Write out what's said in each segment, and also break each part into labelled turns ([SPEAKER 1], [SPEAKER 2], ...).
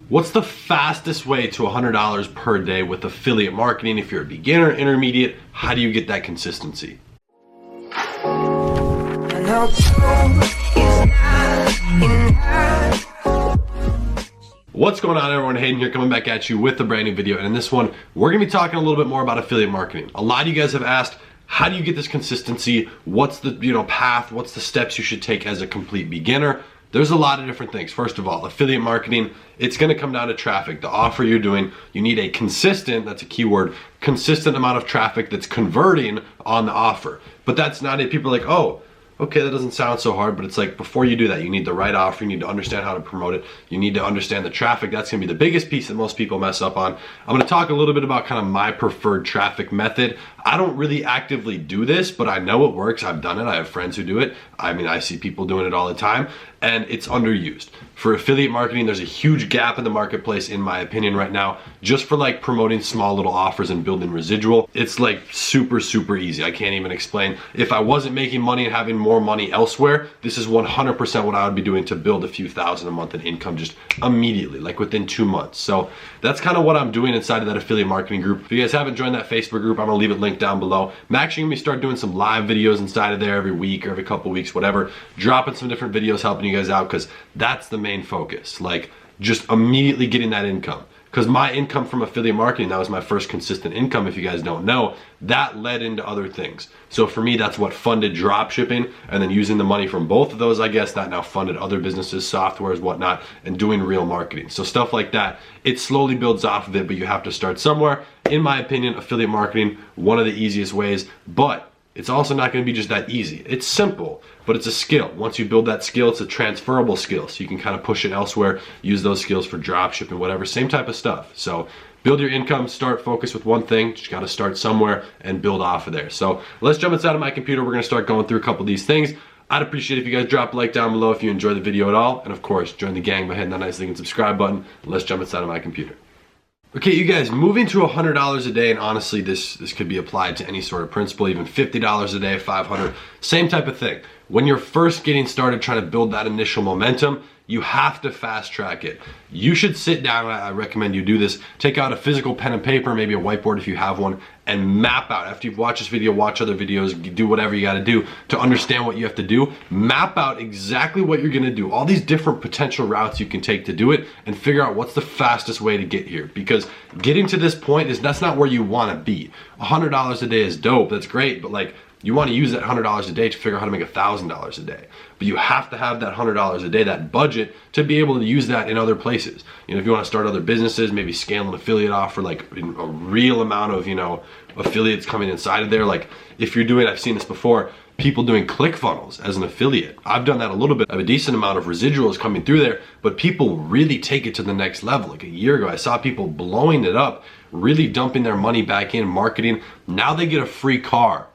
[SPEAKER 1] What's the fastest way to $100 per day with affiliate marketing? If you're a beginner, intermediate, how do you get that consistency? What's going on, everyone? Hayden here, coming back at you with a brand new video. And in this one, we're gonna be talking a little bit more about affiliate marketing. A lot of you guys have asked, how do you get this consistency? What's the path? What's the steps you should take as a complete beginner? There's a lot of different things. First of all, affiliate marketing, it's gonna come down to traffic. The offer you're doing, you need a consistent, that's a key word, consistent amount of traffic that's converting on the offer. But that's not it. People are like, oh, okay, that doesn't sound so hard, but it's like, before you do that, you need the right offer, you need to understand how to promote it, you need to understand the traffic. That's gonna be the biggest piece that most people mess up on. I'm gonna talk a little bit about kind of my preferred traffic method. I don't really actively do this, but I know it works. I've done it, I have friends who do it. I mean, I see people doing it all the time, and it's underused. For affiliate marketing, there's a huge gap in the marketplace, in my opinion, right now, just for like promoting small little offers and building residual. It's like super, super easy. I can't even explain. If I wasn't making money and having more money elsewhere, this is 100% what I would be doing to build a few thousand a month in income just immediately, like within 2 months. So that's kind of what I'm doing inside of that affiliate marketing group. If you guys haven't joined that Facebook group, I'm gonna leave it linked down below. I'm actually gonna start doing some live videos inside of there every week or every couple weeks, whatever, dropping some different videos helping you guys out, because that's the main focus, like just immediately getting that income. Because my income from affiliate marketing, that was my first consistent income, if you guys don't know, that led into other things. So for me, that's what funded drop shipping, and then using the money from both of those, I guess, that now funded other businesses, softwares, whatnot, and doing real marketing. So stuff like that, it slowly builds off of it, but you have to start somewhere. In my opinion, affiliate marketing, one of the easiest ways, but it's also not gonna be just that easy. It's simple, but it's a skill. Once you build that skill, it's a transferable skill. So you can kind of push it elsewhere, use those skills for drop shipping, whatever, same type of stuff. So build your income, start focus with one thing, just gotta start somewhere and build off of there. So let's jump inside of my computer. We're gonna start going through a couple of these things. I'd appreciate if you guys drop a like down below if you enjoyed the video at all. And of course, join the gang by hitting that nice link and subscribe button. Let's jump inside of my computer. Okay, you guys, moving to $100 a day, and honestly, this could be applied to any sort of principle, even $50 a day, $500, same type of thing. When you're first getting started trying to build that initial momentum, you have to fast track it. You should sit down, I recommend you do this, take out a physical pen and paper, maybe a whiteboard if you have one, and map out. After you've watched this video, watch other videos, do whatever you gotta do to understand what you have to do. Map out exactly what you're gonna do, all these different potential routes you can take to do it, and figure out what's the fastest way to get here. Because getting to this point, that's not where you wanna be. $100 a day is dope, that's great, but like, you want to use that $100 a day to figure out how to make $1,000 a day. But you have to have that $100 a day, that budget, to be able to use that in other places. You know, if you want to start other businesses, maybe scale an affiliate offer, like a real amount of, affiliates coming inside of there. Like if you're doing, I've seen this before, people doing ClickFunnels as an affiliate. I've done that a little bit. I have a decent amount of residuals coming through there, but people really take it to the next level. Like a year ago, I saw people blowing it up, really dumping their money back in marketing. Now they get a free car.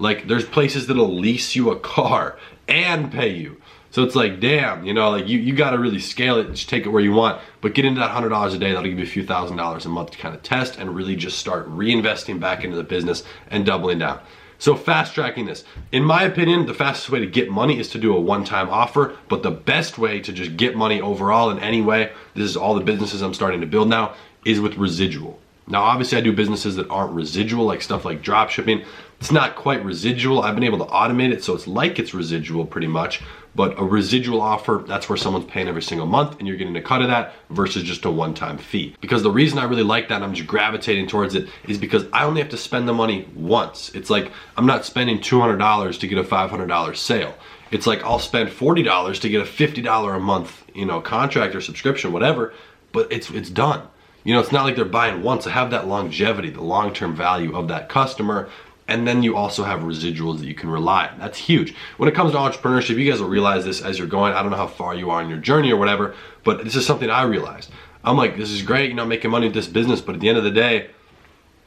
[SPEAKER 1] Like there's places that'll lease you a car and pay you. So it's like, damn, like you gotta really scale it and just take it where you want, but get into that $100 a day, that'll give you a few $1,000s a month to kind of test and really just start reinvesting back into the business and doubling down. So fast tracking this. In my opinion, the fastest way to get money is to do a one-time offer, but the best way to just get money overall in any way, this is all the businesses I'm starting to build now, is with residual. Now, obviously I do businesses that aren't residual, like stuff like drop shipping. It's not quite residual. I've been able to automate it, so it's like it's residual pretty much, but a residual offer, that's where someone's paying every single month and you're getting a cut of that versus just a one-time fee. Because the reason I really like that and I'm just gravitating towards it is because I only have to spend the money once. It's like, I'm not spending $200 to get a $500 sale. It's like, I'll spend $40 to get a $50 a month, contract or subscription, whatever, but it's done. It's not like they're buying once. I have that longevity, the long-term value of that customer. And then you also have residuals that you can rely on. That's huge. When it comes to entrepreneurship, you guys will realize this as you're going. I don't know how far you are in your journey or whatever, but this is something I realized. I'm like, this is great, making money with this business, but at the end of the day,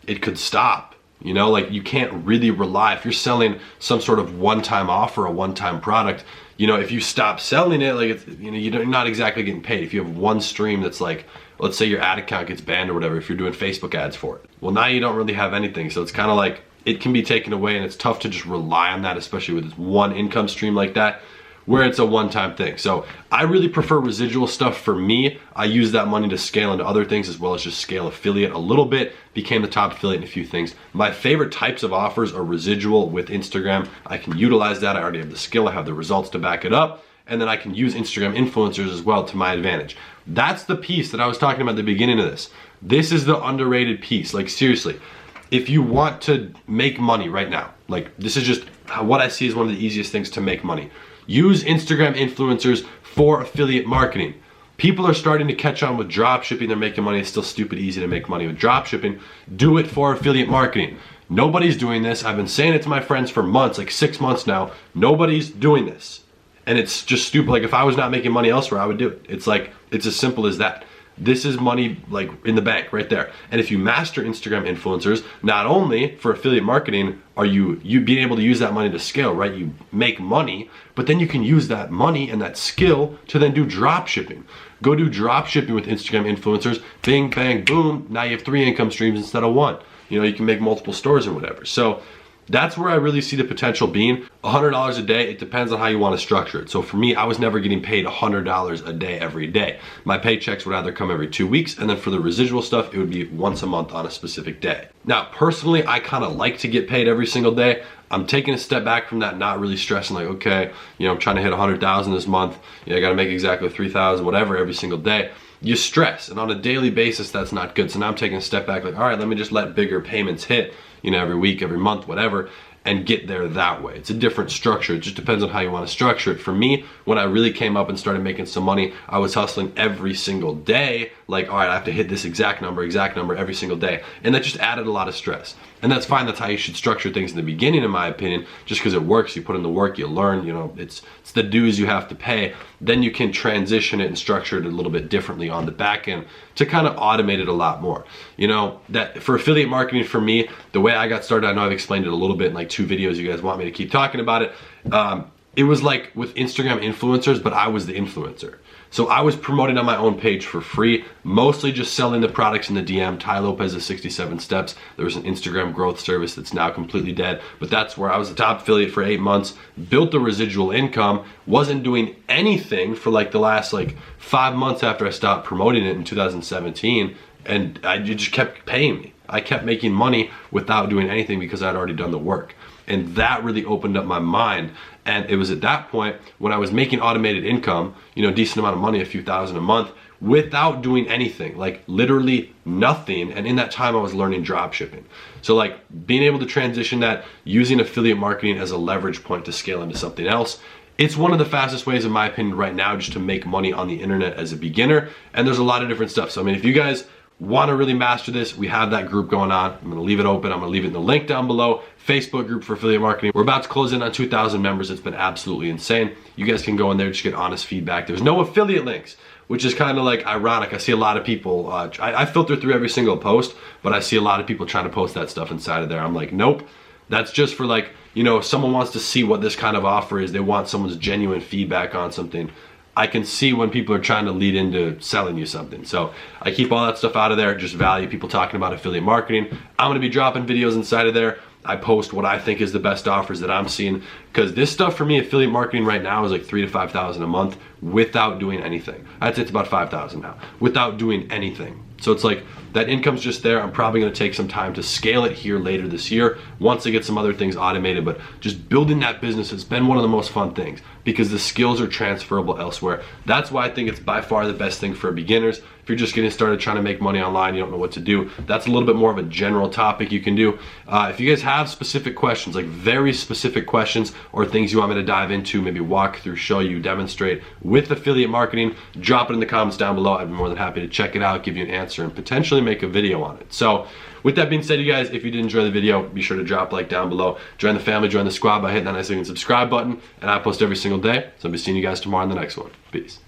[SPEAKER 1] it could stop. Like you can't really rely. If you're selling some sort of one-time offer, a one-time product, if you stop selling it, like you're not exactly getting paid. If you have one stream that's like, let's say your ad account gets banned or whatever, if you're doing Facebook ads for it, well, now you don't really have anything. So it's kind of like, it can be taken away and it's tough to just rely on that, especially with this one income stream like that. where it's a one-time thing. So I really prefer residual stuff for me. I use that money to scale into other things as well as just scale affiliate a little bit, became the top affiliate in a few things. My favorite types of offers are residual with Instagram. I can utilize that. I already have the skill, I have the results to back it up. And then I can use Instagram influencers as well to my advantage. That's the piece that I was talking about at the beginning of this. This is the underrated piece. Like seriously, if you want to make money right now, like this is just what I see as one of the easiest things to make money. Use Instagram influencers for affiliate marketing. People are starting to catch on with drop shipping. They're making money. It's still stupid easy to make money with drop shipping. Do it for affiliate marketing. Nobody's doing this. I've been saying it to my friends for months, like 6 months now. Nobody's doing this. And it's just stupid. Like if I was not making money elsewhere, I would do it. It's like, it's as simple as that. This is money like in the bank right there. And if you master Instagram influencers, not only for affiliate marketing are you being able to use that money to scale, right? You make money, but then you can use that money and that skill to then do drop shipping. Go do drop shipping with Instagram influencers, bing, bang, boom. Now you have 3 income streams instead of 1. You know, you can make multiple stores or whatever. So that's where I really see the potential being. $100 a day, it depends on how you want to structure it. So for me, I was never getting paid $100 a day every day. My paychecks would either come every 2 weeks, and then for the residual stuff, it would be once a month on a specific day. Now, personally, I kind of like to get paid every single day. I'm taking a step back from that, not really stressing like, okay, you know, I'm trying to hit 100,000 this month. You know, I got to make exactly 3,000, whatever, every single day. You stress, and on a daily basis, that's not good. So now I'm taking a step back like, all right, let me just let bigger payments hit, you know, every week, every month, whatever, and get there that way. It's a different structure. It just depends on how you want to structure it. For me, when I really came up and started making some money, I was hustling every single day. Like, all right, I have to hit this exact number every single day. And that just added a lot of stress. And that's fine. That's how you should structure things in the beginning, in my opinion, just because it works. You put in the work, you learn, you know, it's the dues you have to pay. Then you can transition it and structure it a little bit differently on the back end to kind of automate it a lot more. You know, that for affiliate marketing, for me, the way I got started, I know I've explained it a little bit in like 2 videos. You guys want me to keep talking about it. It was like with Instagram influencers, but I was the influencer. So I was promoting on my own page for free, mostly just selling the products in the DM. Ty Lopez's 67 Steps. There was an Instagram growth service that's now completely dead, but that's where I was the top affiliate for 8 months, built the residual income, wasn't doing anything for like the last like 5 months after I stopped promoting it in 2017, and it just kept paying me. I kept making money without doing anything because I'd already done the work. And that really opened up my mind. And it was at that point when I was making automated income, you know, decent amount of money, a few thousand a month, without doing anything, like literally nothing. And in that time I was learning drop shipping. So like being able to transition that, using affiliate marketing as a leverage point to scale into something else, it's one of the fastest ways, in my opinion, right now, just to make money on the internet as a beginner. And there's a lot of different stuff. So I mean, if you guys want to really master this, we have that group going on. I'm going to leave it open. I'm going to leave it in the link down below. Facebook group for affiliate marketing. We're about to close in on 2,000 members. It's been absolutely insane. You guys can go in there, just get honest feedback. There's no affiliate links, which is kind of like ironic. I see a lot of people, I filter through every single post, but I see a lot of people trying to post that stuff inside of there. I'm like, nope. That's just for like, you know, if someone wants to see what this kind of offer is, they want someone's genuine feedback on something. I can see when people are trying to lead into selling you something. So I keep all that stuff out of there, just value people talking about affiliate marketing. I'm gonna be dropping videos inside of there. I post what I think is the best offers that I'm seeing, because this stuff for me, affiliate marketing right now is like 3,000 to 5,000 a month without doing anything. I'd say it's about 5,000 now, without doing anything. So it's like that income's just there. I'm probably gonna take some time to scale it here later this year once I get some other things automated, but just building that business has been one of the most fun things because the skills are transferable elsewhere. That's why I think it's by far the best thing for beginners. If you're just getting started trying to make money online, you don't know what to do, that's a little bit more of a general topic you can do. If you guys have specific questions, like very specific questions or things you want me to dive into, maybe walk through, show you, demonstrate with affiliate marketing, drop it in the comments down below. I'd be more than happy to check it out, give you an answer, and potentially make a video on it. So with that being said, you guys, if you did enjoy the video, be sure to drop a like down below. Join the family, join the squad by hitting that nice looking subscribe button. And I post every single day. So I'll be seeing you guys tomorrow in the next one. Peace.